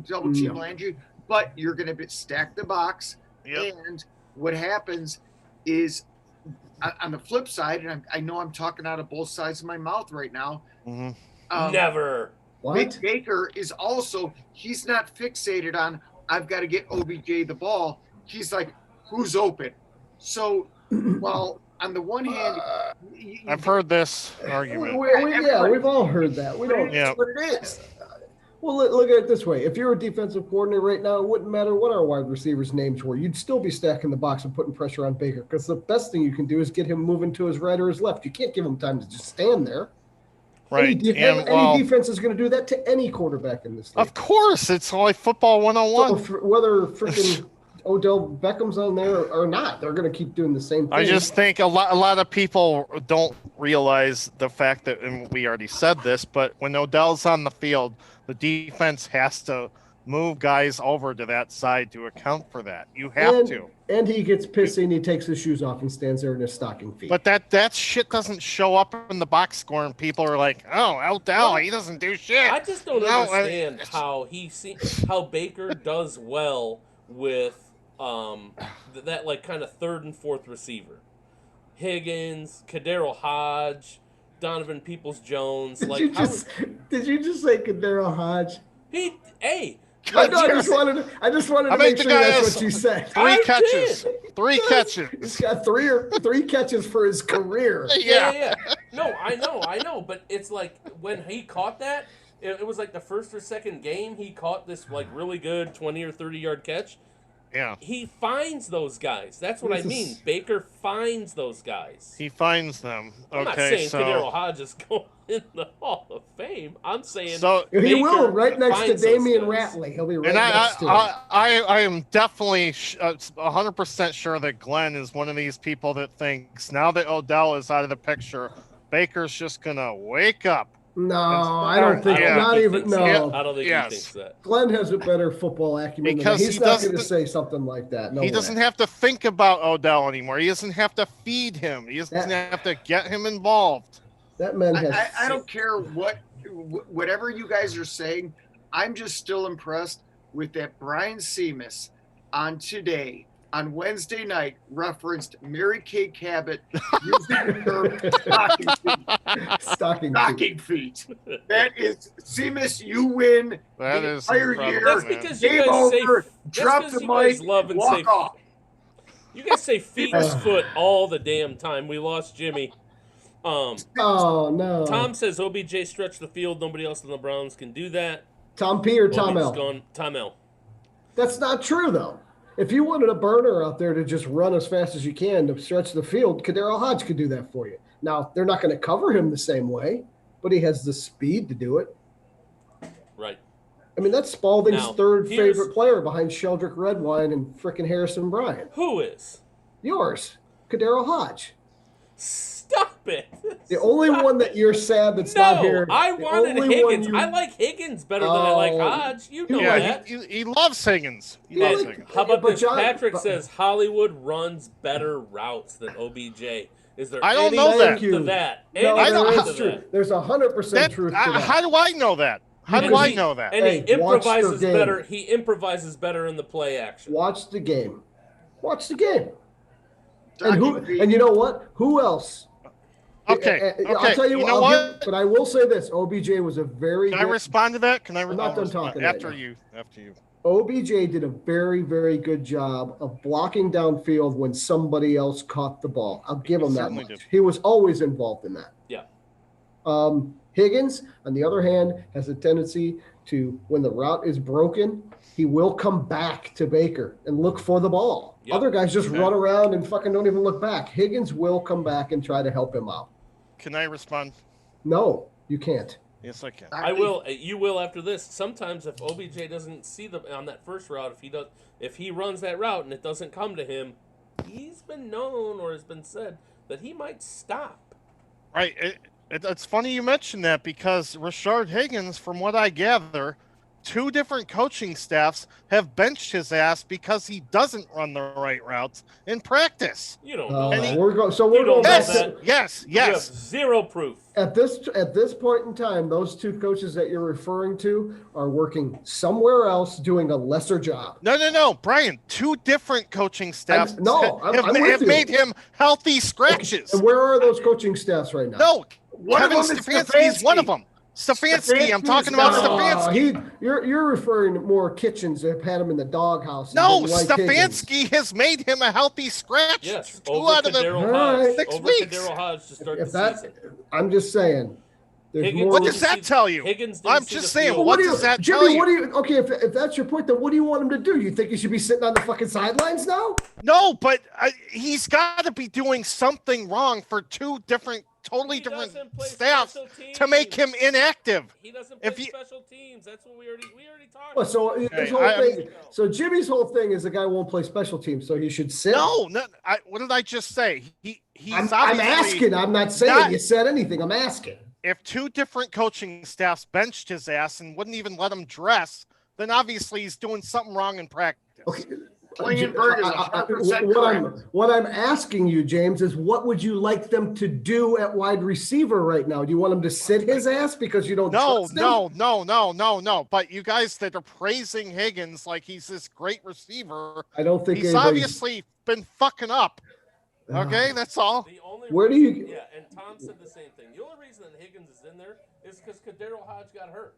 Double team Landry, but you're going to stack the box. Yep. And what happens is, on the flip side, and I know I'm talking out of both sides of my mouth right now. Mm-hmm. Never. What? Baker is also, he's not fixated on, I've got to get OBJ the ball. He's like, who's open? So, while on the one hand, I've heard this argument. We've all heard that. We don't. That's what it is. Well, look at it this way. If you're a defensive coordinator right now, it wouldn't matter what our wide receivers' names were. You'd still be stacking the box and putting pressure on Baker, because the best thing you can do is get him moving to his right or his left. You can't give him time to just stand there. Right. Any defense is going to do that to any quarterback in this league. Of course. It's like football 101. So whether freaking Odell Beckham's on there or not, they're going to keep doing the same thing. I just think a lot of people don't realize the fact that, and we already said this, but when Odell's on the field, the defense has to move guys over to that side to account for that. You have to. And he gets pissy and he takes his shoes off and stands there in his stocking feet. But that shit doesn't show up in the box score, and people are like, "Oh, Odell, he doesn't do shit." I just don't understand how Baker does well with that like kind of third and fourth receiver. Higgins, Kadero Hodge, Donovan Peoples-Jones. Did you just say Kadero Hodge? I just wanted to make sure that's what you said. Three catches. He's got three catches for his career. Yeah. No, I know. But it's like when he caught that, it was like the first or second game he caught this like really good 20 or 30 yard catch. Yeah. He finds those guys. That's what I mean. Baker finds those guys. He finds them. I'm not saying Kadero Hodge is going in the Hall of Fame. I'm saying he will, right next to Damian guys. Ratley. He'll be right next to him. I am definitely 100% sure that Glenn is one of these people that thinks now that Odell is out of the picture, Baker's just going to wake up. No, I don't think. Not even. No, I don't think he thinks that. Glenn has a better football acumen because he's not going to say something like that. No he way. doesn't have to think about Odell anymore. He doesn't have to feed him. He doesn't have to get him involved. That man has. I don't care whatever you guys are saying. I'm just still impressed with that Brian Seamus on Wednesday night referenced Mary Kay Cabot using the term stocking feet. That is, Seamus, you win that the is entire incredible, year. That's because you Game guys over, say, drop the mic, walk off. You guys say feet and foot all the damn time. We lost Jimmy. Oh, no. Tom says OBJ stretched the field. Nobody else in the Browns can do that. Tom P or Tom L? Tom L. That's not true, though. If you wanted a burner out there to just run as fast as you can to stretch the field, Kadero Hodge could do that for you. Now, they're not going to cover him the same way, but he has the speed to do it. Right. I mean, that's Spalding's third favorite player behind Sheldrick Redwine and frickin' Harrison Bryant. Who is? Yours, Kadero Hodge. Stop it. The only one that you're sad that's not here. I wanted Higgins. I like Higgins better than I like Hodge. You know that. He loves Higgins. How about this? Patrick says Hollywood runs better routes than OBJ. Is there I don't any know truth that. to that? No, Any there truth is to true. that? There's 100% truth to that. How do I know that? How do I know that? And Hey, he improvises watch the game. better. He improvises better in the play action. Watch the game. Watch the game. And you know what? Who else? Okay. I'll tell you, you know what? But I will say this: OBJ was a very. Can I respond to that? Can I? I'm not done talking. After right you. After you. OBJ did a very, very good job of blocking downfield when somebody else caught the ball. I'll give him that much. He was always involved in that. Yeah. Higgins, on the other hand, has a tendency to, when the route is broken, he will come back to Baker and look for the ball. Yep. Other guys just run around and fucking don't even look back. Higgins will come back and try to help him out. Can I respond? No, you can't. Yes, I can. I will. You will after this. Sometimes if OBJ doesn't see on that first route, if he runs that route and it doesn't come to him, he's been known or has been said that he might stop. Right. It's funny you mentioned that because Rashard Higgins, from what I gather, 2 different coaching staffs have benched his ass because he doesn't run the right routes in practice. You don't know that. We're going back to, yes. You have zero proof. At this point in time, those 2 coaches that you're referring to are working somewhere else doing a lesser job. No, Brian. 2 different coaching staffs have made him healthy scratches. And where are those coaching staffs right now? No, Kevin Stefanski is one of them. Stefanski, I'm talking about Stefanski. You're referring to more Kitchens that have had him in the doghouse. No, Stefanski has made him a healthy scratch. Yes, 2 out of the 6 weeks. Kadero Hodge to start the season. I'm just saying. What does that tell you? I'm just saying. What does that tell you? Okay, if that's your point, then what do you want him to do? You think he should be sitting on the fucking sidelines now? No, but he's got to be doing something wrong for 2 totally different staffs to make him inactive. He doesn't play special teams. That's what we already talked about. Well, so his whole thing. So Jimmy's whole thing is the guy won't play special teams, so he should sit. No. What did I just say? I'm asking. I'm not saying you said anything. I'm asking. If 2 different coaching staffs benched his ass and wouldn't even let him dress, then obviously he's doing something wrong in practice. Okay. What I'm asking you, James, is what would you like them to do at wide receiver right now? Do you want them to sit his ass because you don't trust him? No. But you guys that are praising Higgins like he's this great receiver, I don't think he's obviously been fucking up. Okay, that's all. Where do you? Yeah, and Tom said the same thing. The only reason that Higgins is in there is because Kadero Hodge got hurt.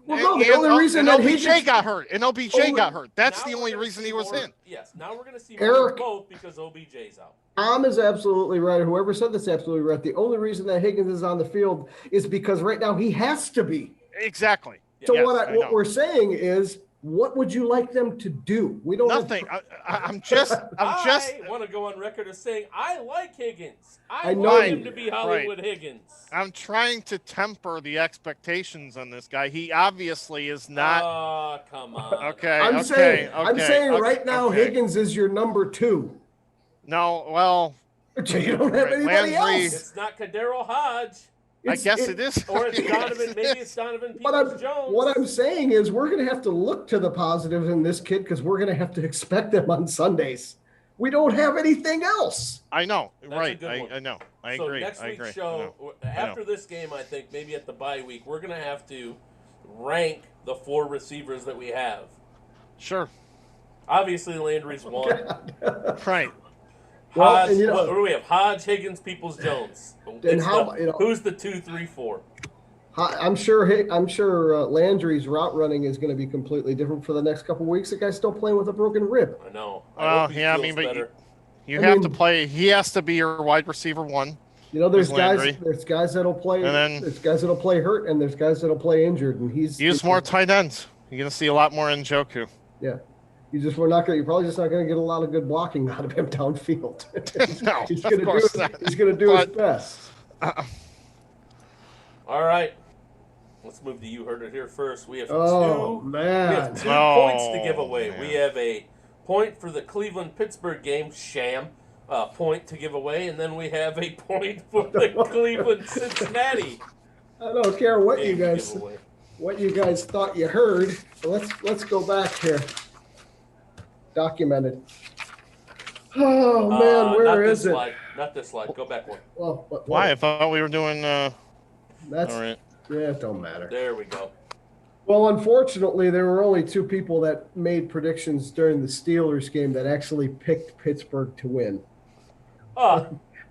Well, the only reason that OBJ got hurt. And OBJ got hurt. That's the only reason he was in. Yes, now we're going to see both because OBJ's out. Tom is absolutely right. Whoever said that's absolutely right. The only reason that Higgins is on the field is because right now he has to be. Exactly. So what we're saying is What would you like them to do? We don't Nothing. I'm just. I want to go on record as saying I like Higgins. I know want you him to be Hollywood Higgins. I'm trying to temper the expectations on this guy. He obviously is not. Oh, come on. Okay. I'm saying right now Higgins is your number 2. No, well, you don't have anybody else. It's not Kadero Hodge. I guess it is. Or it's Donovan. Maybe it's Donovan Peoples-Jones. What I'm saying is we're going to have to look to the positives in this kid because we're going to have to expect them on Sundays. We don't have anything else. I know. That's right. I know. I so agree. Next week's I agree. show, after this game, I think, maybe at the bye week, we're going to have to rank the 4 receivers that we have. Sure. Obviously, Landry's 1. Right. Hodge, what do we have? Hodge, Higgins, Peoples-Jones. Who's the 2, 3, 4? I'm sure Landry's route running is going to be completely different for the next couple of weeks. The guy's still playing with a broken rib. I know. But you have to play. He has to be your wide receiver 1. You know, there's guys that'll play. And then, there's guys that'll play hurt, and there's guys that'll play injured. And use more tight ends. You're going to see a lot more in Njoku. Yeah. You're probably just not going to get a lot of good blocking out of him downfield. No, he's going to do his best. All right. Let's move to You Heard It Here first. We have 2 points to give away. Man. We have a point for the Cleveland-Pittsburgh game, sham, point to give away, and then we have a point for the Cleveland-Cincinnati. I don't care what you guys thought you heard. Let's go back here. Documented. Oh man, where is it? Not this slide. Go back one. Well, why? I thought we were doing. That's all right. Yeah, it don't matter. There we go. Well, unfortunately, there were only 2 people that made predictions during the Steelers game that actually picked Pittsburgh to win.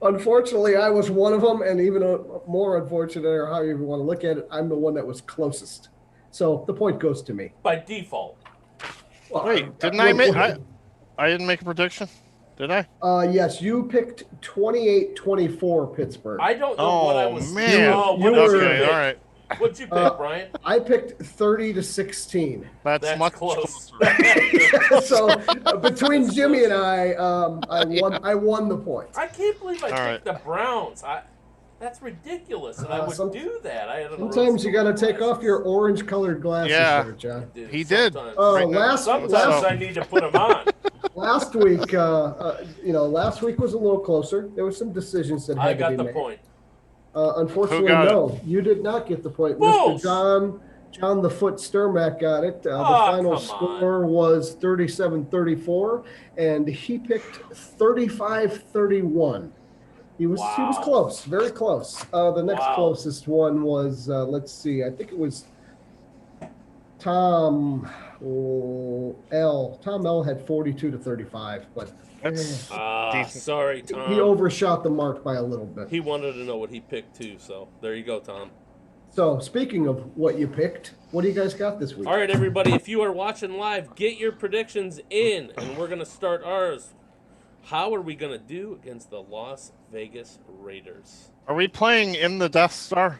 Unfortunately, I was one of them, and even more unfortunate, or however you want to look at it, I'm the one that was closest. So the point goes to me. By default. Well, wait, didn't I make? I didn't make a prediction, did I? Yes, you picked 28-24 Pittsburgh. I don't know what I was. Man. Okay, all right. What'd you pick, Brian? I picked 30-16. That's much close. So between Jimmy and I won the point. I can't believe I picked the Browns. That's ridiculous, and I would do that. Sometimes you got to take off your orange-colored glasses there, John. He did. Sometimes I need to put them on. Last week, last week was a little closer. There were some decisions that had to be made. I got the point. Unfortunately, no, you did not get the point. False. Mr. John the Foot Sturmack got it. The final score was 37-34, and he picked 35-31. He was close, very close. The next closest one was let's see, I think it was Tom L. Tom L had 42-35, but sorry, Tom. He overshot the mark by a little bit. He wanted to know what he picked too, so there you go, Tom. So speaking of what you picked, what do you guys got this week? All right, everybody, if you are watching live, get your predictions in, and we're gonna start ours. How are we going to do against the Las Vegas Raiders? Are we playing in the Death Star?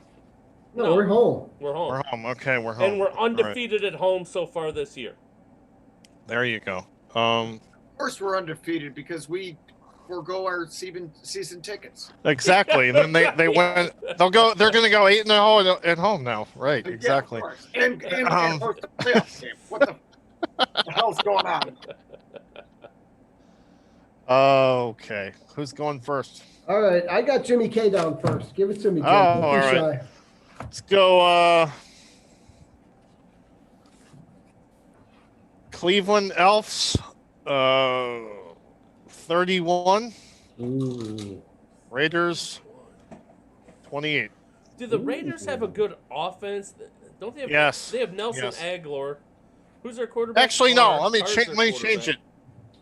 No, we're home. We're home. We're home. Okay, we're home. And we're undefeated at home so far this year. There you go. Of course we're undefeated because we forego our season tickets. Exactly. Then they went. They're going to go 8-0 at home now. Right. Exactly. Yeah, and the playoff game. What the hell's going on? Okay. Who's going first? All right. I got Jimmy K down first. Give it to me, Jimmy. All right. Let's go Cleveland Elves 31. Ooh. Raiders 28. Do the Raiders have a good offense? Don't they have They have Nelson Aguilar. Who's their quarterback? Actually, no. Let me change it.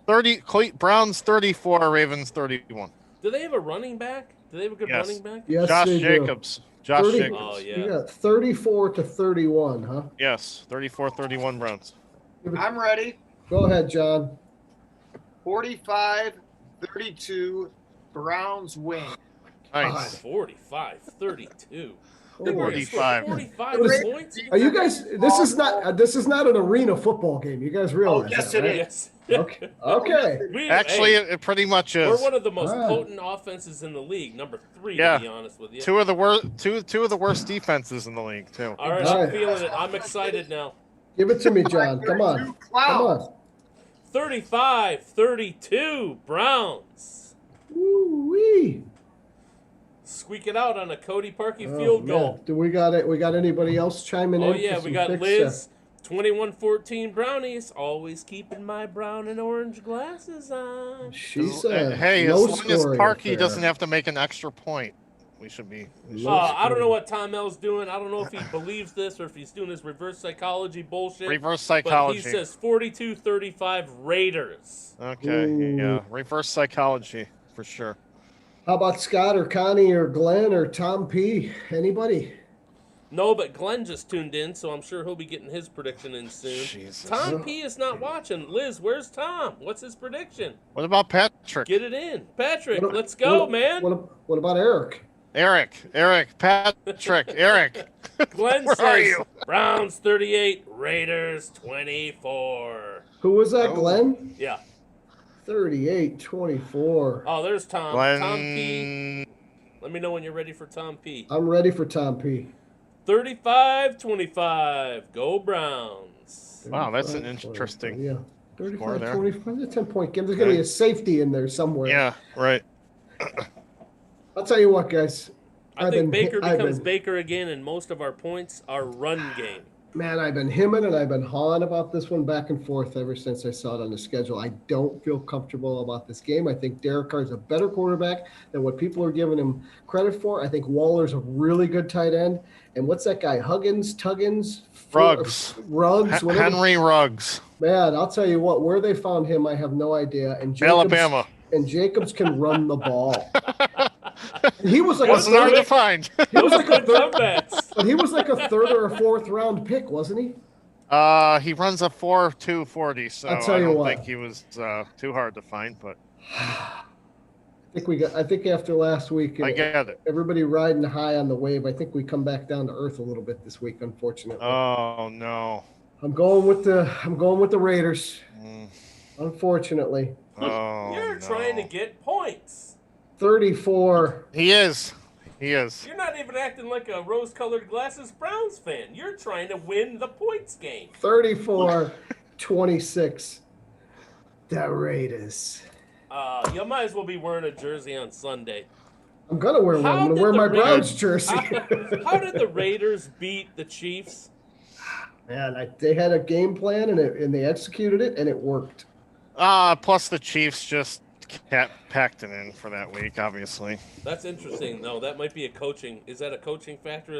30 Browns 34, Ravens 31. Do they have a running back? Do they have a good running back? Yes, Josh Jacobs. Josh 30, Jacobs. Oh, yeah. You got 34-31, huh? Yes, 34-31 Browns. I'm ready. Go ahead, John. 45-32 Browns win. Nice. 45-32. 45. 45 points. Are you guys? This is not an arena football game. You guys realize yes, that, it right? Yes. Okay. Okay. Actually, it pretty much is. We're one of the most Ah. potent offenses in the league, number 3, Yeah. to be honest with you. Two of the worst defenses in the league too. All right, I'm feeling it. I'm excited now. Give it to me, John. Come on. Come on. 35-32 Browns. Woo-wee. Squeak it out on a Cody Parkey Oh, field man. goal. Do we got it? We got anybody else chiming in? Oh, for yeah, we some got picks? Liz. 21-14 Brownies. Always keeping my brown and orange glasses on. She As said, hey, no as long as scoring Parkey affair. doesn't have to make an extra point, we should be. I don't know what Tom L's doing. I don't know if he believes this or if he's doing his reverse psychology bullshit. Reverse psychology. But he says 42-35 Raiders. Okay, Ooh. yeah, reverse psychology for sure. How about Scott or Connie or Glenn or Tom P? Anybody? No, but Glenn just tuned in, so I'm sure he'll be getting his prediction in soon. Jesus. Tom P is not watching. Liz, where's Tom? What's his prediction? What about Patrick? Get it in. Patrick, What- let's go, what- man. What about Eric? Eric, Patrick, Eric. Glenn Where says are you? Browns 38, Raiders 24. Who was that, Glenn? Yeah. 38-24. Oh, there's Tom. Glenn. Tom P. Let me know when you're ready for Tom P. I'm ready for Tom P. 35-25. Go Browns. Wow, that's an 35, interesting. Yeah. score there. 35-25. That's a 10-point game. There's going to be a safety in there somewhere. Yeah, right. I'll tell you what, guys. I think Baker becomes Baker again, and most of our points are run game. Man, I've been hemming and I've been hawing about this one back and forth ever since I saw it on the schedule. I don't feel comfortable about this game. I think Derek Carr's a better quarterback than what people are giving him credit for. I think Waller's a really good tight end. And what's that guy? Tuggins? Ruggs. Ruggs. Whatever. Henry Ruggs. Man, I'll tell you what, where they found him, I have no idea. And Jacobs, Alabama. And Jacobs can run the ball. And he was like Wasn't hard to find. He was like a Good third, comebacks. but he was like a third or a fourth round pick, wasn't he? He runs a 4.240, so I'll tell I you don't what. think he was too hard to find, but I think after last week, I get it. everybody riding high on the wave. I think we come back down to earth a little bit this week, unfortunately. Oh no. I'm going with the Raiders. Unfortunately. Oh, You're no. trying to get points. 34. He is. You're not even acting like a rose-colored glasses Browns fan. You're trying to win the points game. 34-26. The Raiders. You might as well be wearing a jersey on Sunday. I'm gonna wear one. I'm gonna wear my Browns jersey. How did the Raiders beat the Chiefs? Man, they had a game plan and they executed it and it worked. Plus the Chiefs just packed it in for that week, obviously. That's interesting, though. That might be a coaching. Is that a coaching factor?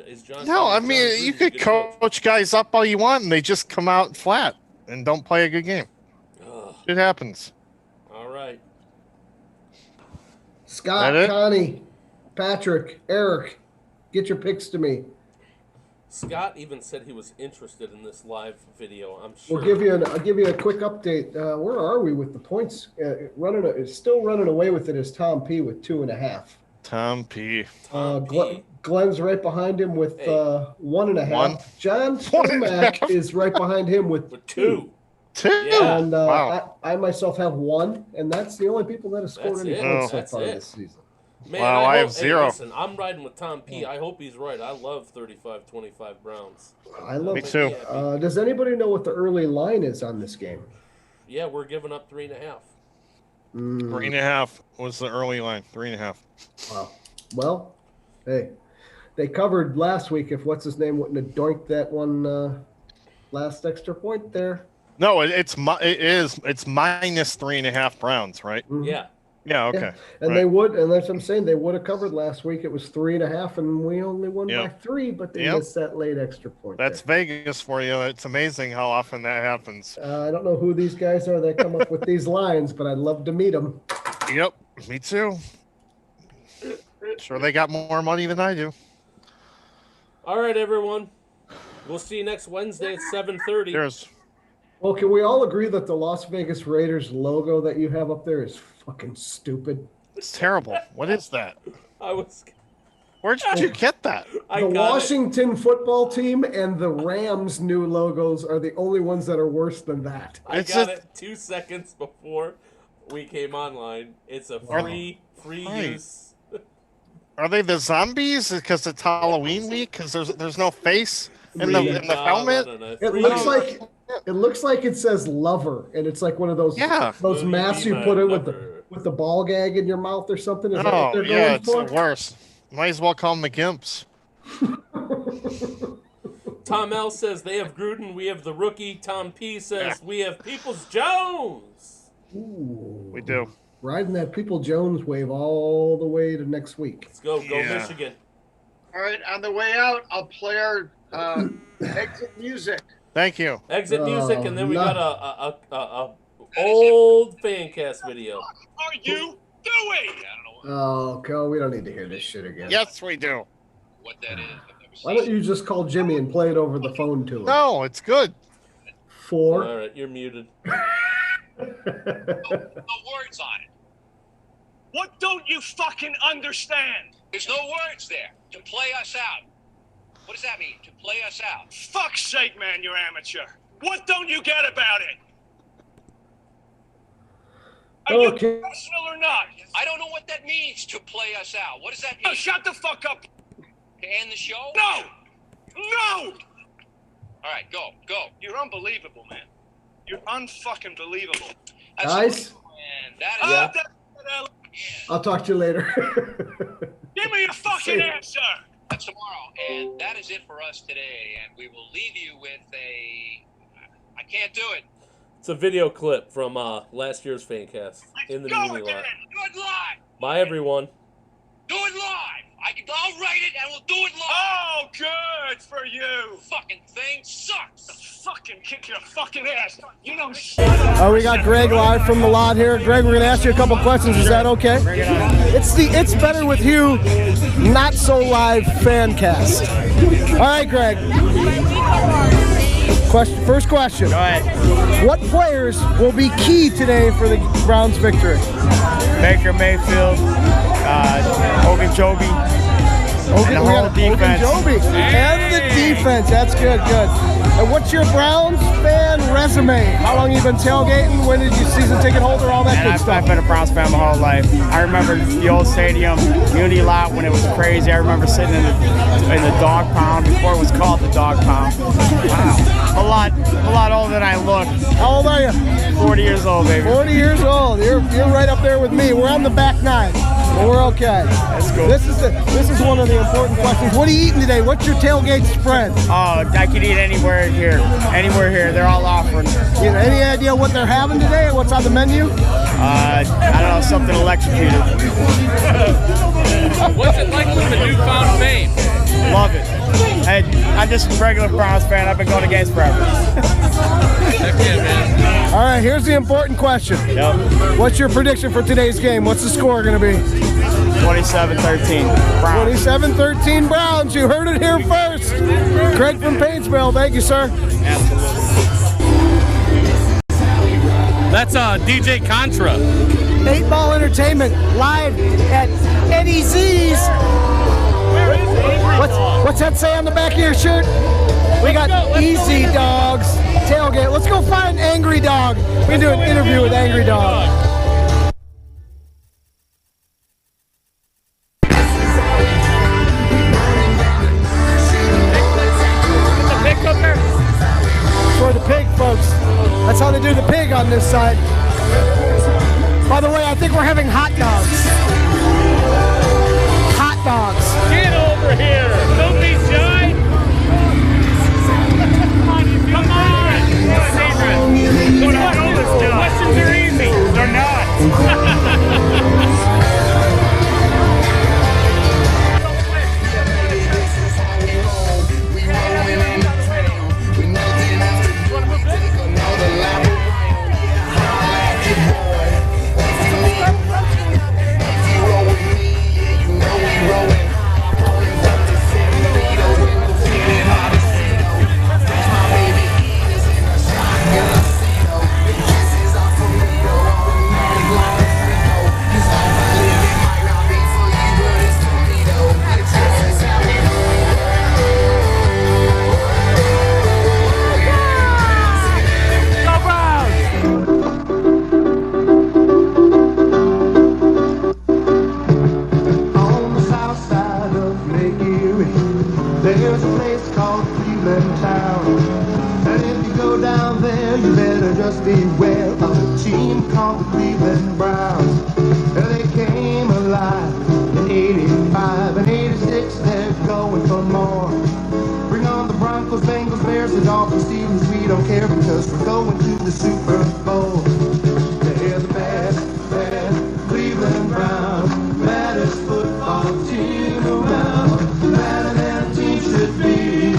Is John? No, I John mean, Gruden's you a could good coach? coach guys up all you want, and they just come out flat and don't play a good game. Ugh. It happens. All right. Scott, That it? Connie, Patrick, Eric, get your picks to me. Scott even said he was interested in this live video. I'm sure. I'll give you a quick update. Where are we with the points? Still running away with it is Tom P with 2.5. Tom P. Tom P. Glenn's right behind him with 1.5. One. John Stomack is right behind him with 2. 2. Yeah. And Wow. I myself have 1, and that's the only people that have scored That's any it. points so That's far it. this season. Man, Wow, I have hope- 0. Listen, I'm riding with Tom P. I hope he's right. I love 35-25 Browns. I love Me it. too. Does anybody know what the early line is on this game? Yeah, we're giving up 3.5. 3.5 was the early line. 3.5. Wow. Well, hey, they covered last week. If what's his name wouldn't have doinked that one last extra point there. No, it's minus 3.5 Browns, right? Mhm. Yeah. Yeah. Okay. And Right. they would, and that's what I'm saying. They would have covered last week. It was 3.5, and we only won by Yep. 3, but they Yep. missed that late extra point. That's Vegas for you. It's amazing how often that happens. I don't know who these guys are that come up with these lines, but I'd love to meet them. Yep. Me too. Sure, they got more money than I do. All right, everyone. We'll see you next Wednesday at 7:30. There's. Well, can we all agree that the Las Vegas Raiders logo that you have up there is fucking stupid? It's terrible. What is that? I was. Where'd you get that? The Washington football team and the Rams' new logos are the only ones that are worse than that. I got it 2 seconds before we came online. It's a free use. Are they the zombies because it's Halloween week? Because there's no face in the helmet. No. It looks like it says lover, and it's like one of those masks you put in with the ball gag in your mouth or something. Is that what they're going for? It's worse. Might as well call them the Gimps. Tom L says they have Gruden, we have the rookie. Tom P says we have Peoples-Jones. Ooh, we do. Riding that People-Jones wave all the way to next week. Let's go Michigan. All right, on the way out, I'll play our exit music. Thank you. Exit music, and then we got a old Fancast video. What are you doing? Oh, God, we don't need to hear this shit again. Yes, we do. What that is. Why don't you just call Jimmy and play it over the phone to him? No, it's good. 4. All right, you're muted. No words on it. What don't you fucking understand? There's no words there. To play us out. What does that mean? To play us out? Fuck's sake, man, you're amateur. What don't you get about it? Are you professional or not? I don't know what that means, to play us out. What does that mean? Oh, shut the fuck up. To end the show? No! No! All right, go. You're unbelievable, man. You're unfucking believable. Guys? That is I'll talk to you later. Give me a fucking answer! That's tomorrow, and that is it for us today. And we will leave you with I can't do it. It's a video clip from last year's Fancast in the media lot. Do it live! Bye, everyone. Do it live! I'll write it and we'll do it live! Oh, good for you! Fucking thing sucks! Fucking kick your fucking ass! You know we got Greg live from the lot here. Greg, we're going to ask you a couple questions. Is that okay? Bring it on. It's Better With You, not so live Fancast. All right, Greg. First question. Go ahead. What players will be key today for the Browns' victory? Baker Mayfield, Ogunjobi, and the whole defense. And the defense. That's good. And what's your Browns fan resume? How long you been tailgating? When did you season ticket holder? All that good stuff. I've been a Browns fan my whole life. I remember the old stadium, Unity Lot, when it was crazy. I remember sitting in the dog pound before it was called the dog pound. Wow. A lot older than I look. How old are you? 40 years old, baby. 40 years old. You're right up there with me. We're on the back nine. But we're okay. That's cool. This is one of the important questions. What are you eating today? What's your tailgate spread? Oh, I could eat anywhere here. Anywhere here. They're all offering. You know, any idea what they're having today? What's on the menu? I don't know, something electrocuted. What's it like with the newfound fame? Love it. I'm just a regular Browns fan. I've been going to games forever. All right, here's the important question. Yep. What's your prediction for today's game? What's the score going to be? 27-13 Browns. 27-13 Browns. You heard it here first. Craig from Paintsville. Thank you, sir. Absolutely. That's DJ Contra. 8-Ball Entertainment live at Eddie Z's. What's that say on the back of your shirt? We got Easy Dogs tailgate. Let's go find Angry Dog. We can do an interview with Angry Dog. For the pig, folks. That's how they do the pig on this side. By the way, I think we're having hot dogs. Hot dogs. Get over here. Don't be shy. Come on. Questions are easy. They're not. me well of a team called the Cleveland Browns. They came alive in 85 and 86, they're going for more. Bring on the Broncos, Bengals, Bears, the Dolphins, Steelers, we don't care because we're going to the Super Bowl.